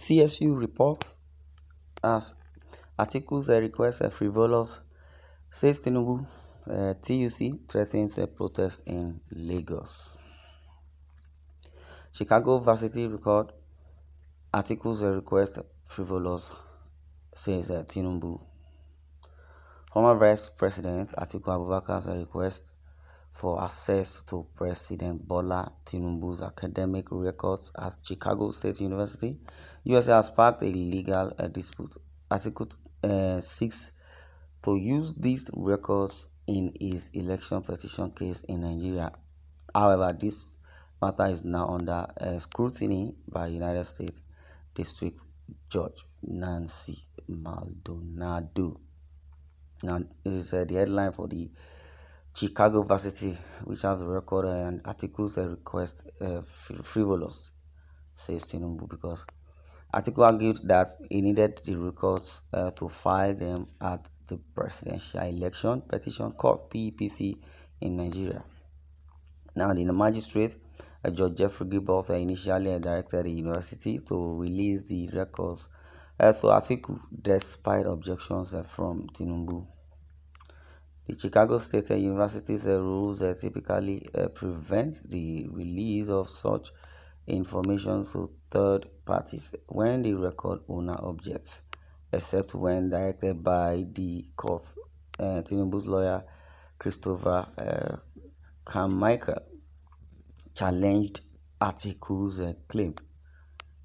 CSU reports as Atiku's request frivolous, says Tinubu. TUC threatens a protest in Lagos. Chicago Varsity record Atiku's request frivolous, says Tinubu. Former Vice President Atiku Abubakar's request for access to President Bola Tinubu's academic records at Chicago State University, USA, has sparked a legal dispute. Atiku seeks to use these records in his election petition case in Nigeria. However, this matter is now under scrutiny by United States District Judge Nancy Maldonado. Now, this is the headline for the Chicago Varsity, which have the record and Atiku's request frivolous, says Tinubu, because Atiku argued that he needed the records to file them at the Presidential Election Petition Court (PEPC) in Nigeria. Now, the magistrate, Judge Jeffrey Gilbert, initially directed the university to release the records to Atiku, despite objections from Tinubu. The Chicago State University's rules typically prevent the release of such information to third parties when the record owner objects, except when directed by the court. Tinubu's lawyer, Christopher Carmichael, challenged Atiku's claim,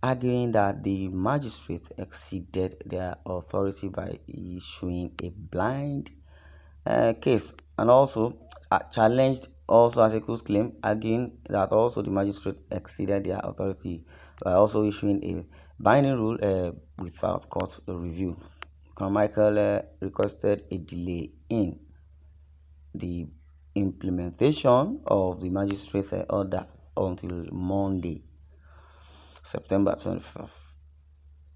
arguing that the magistrate exceeded their authority by issuing a blind case, and also challenged Atiku's claim, arguing that also the magistrate exceeded their authority by also issuing a binding rule without court review. Carmichael requested a delay in the implementation of the magistrate's order until Monday, September 25th.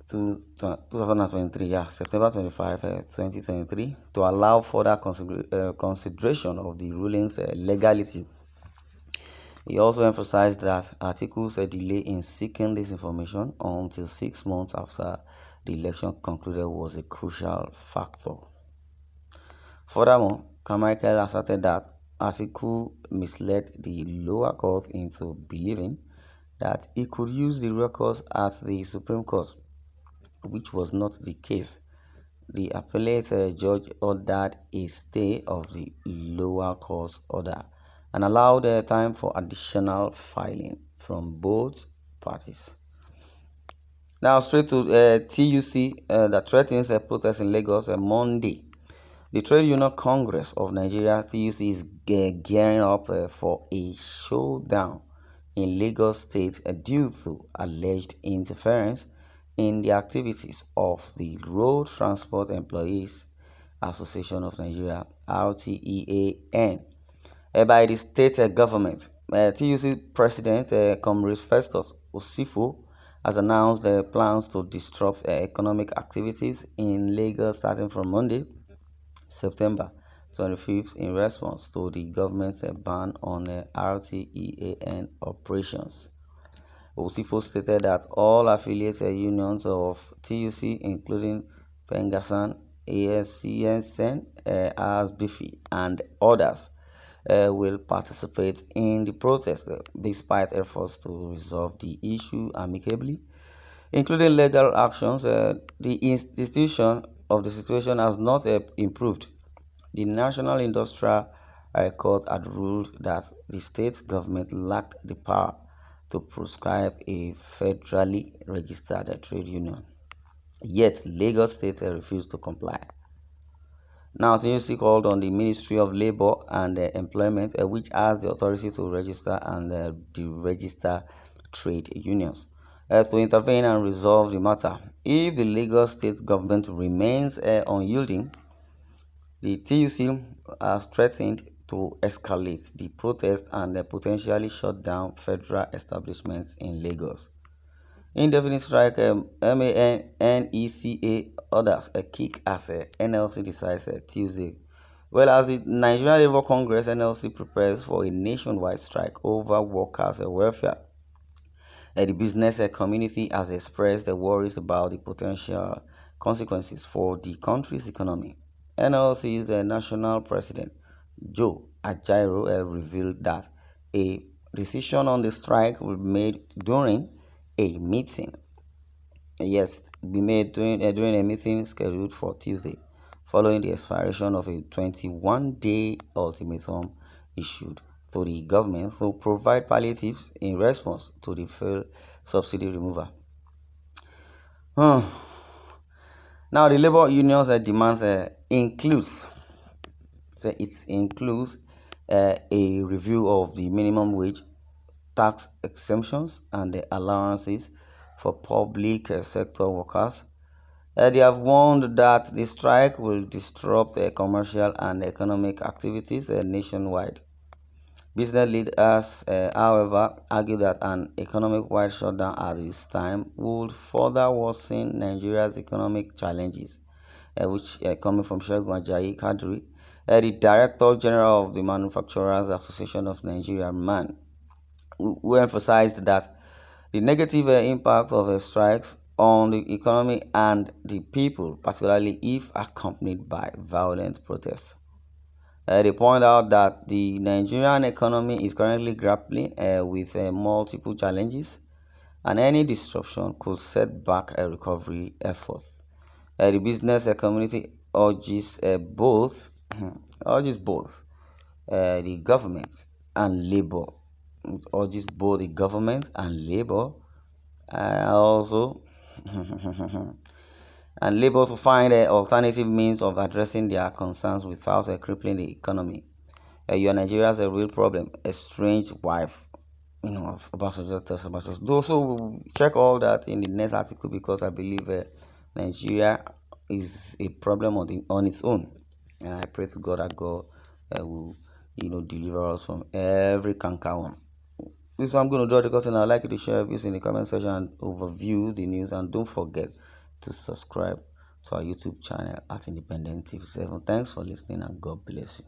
2023, September 25, 2023, to allow further consideration of the ruling's legality. He also emphasized that Atiku's delay in seeking this information until 6 months after the election concluded was a crucial factor. Furthermore, Carmichael asserted that Atiku misled the lower court into believing that he could use the records at the Supreme Court, which was not the case. The appellate judge ordered a stay of the lower court's order and allowed time for additional filing from both parties. Now, straight to TUC that threatens a protest in Lagos on Monday. The Trade Union Congress of Nigeria, TUC, is gearing up for a showdown in Lagos State due to alleged interference in the activities of the Road Transport Employees Association of Nigeria (RTEAN) by the state government. TUC President Comrade Festus Osifo has announced plans to disrupt economic activities in Lagos starting from Monday, September 25th, in response to the government's ban on RTEAN operations. Osifo stated that all affiliated unions of TUC, including Pengasan, ASCSN, ASBIFI, and others, will participate in the protest despite efforts to resolve the issue amicably, including legal actions. The institution of the situation has not improved. The National Industrial Court had ruled that the state government lacked the power to proscribe a federally registered trade union. Yet, Lagos State refused to comply. Now, TUC called on the Ministry of Labour and Employment, which has the authority to register and deregister trade unions, to intervene and resolve the matter. If the Lagos State government remains unyielding, the TUC has threatened to escalate the protest and potentially shut down federal establishments in Lagos. Indefinite strike, MANECA orders a kick as NLC decides Tuesday. Well, as the Nigerian Labour Congress, NLC prepares for a nationwide strike over workers' welfare. The business community has expressed their worries about the potential consequences for the country's economy. NLC's national president, Joe Ajaero, revealed that a decision on the strike will be made during a meeting. Yes, be made during a meeting scheduled for Tuesday, following the expiration of a 21-day ultimatum issued to the government to provide palliatives in response to the fuel subsidy removal. Hmm. Now, the labor unions demands includes a review of the minimum wage, tax exemptions, and the allowances for public sector workers. They have warned that the strike will disrupt commercial and economic activities nationwide. Business leaders, however, argue that an economic-wide shutdown at this time would further worsen Nigeria's economic challenges, which coming from Segun Ajayi Kadri, the Director General of the Manufacturers Association of Nigeria, MAN, who emphasized that the negative impact of strikes on the economy and the people, particularly if accompanied by violent protests. They point out that the Nigerian economy is currently grappling with multiple challenges, and any disruption could set back a recovery efforts. The business community urges both the government and labor. It urges both the government and labor, also and labor to find alternative means of addressing their concerns without crippling the economy. Your Nigeria has a real problem, a strange wife, of Obasanjo tells Obasanjo. Though, so we'll check all that in the next article because I believe Nigeria is a problem on its own, and I pray to God that God will, deliver us from every canker one. This is what I'm going to draw the curtain. I'd like you to share your views in the comment section and overview the news, and don't forget to subscribe to our YouTube channel at Independent TV 7. Thanks for listening and God bless you.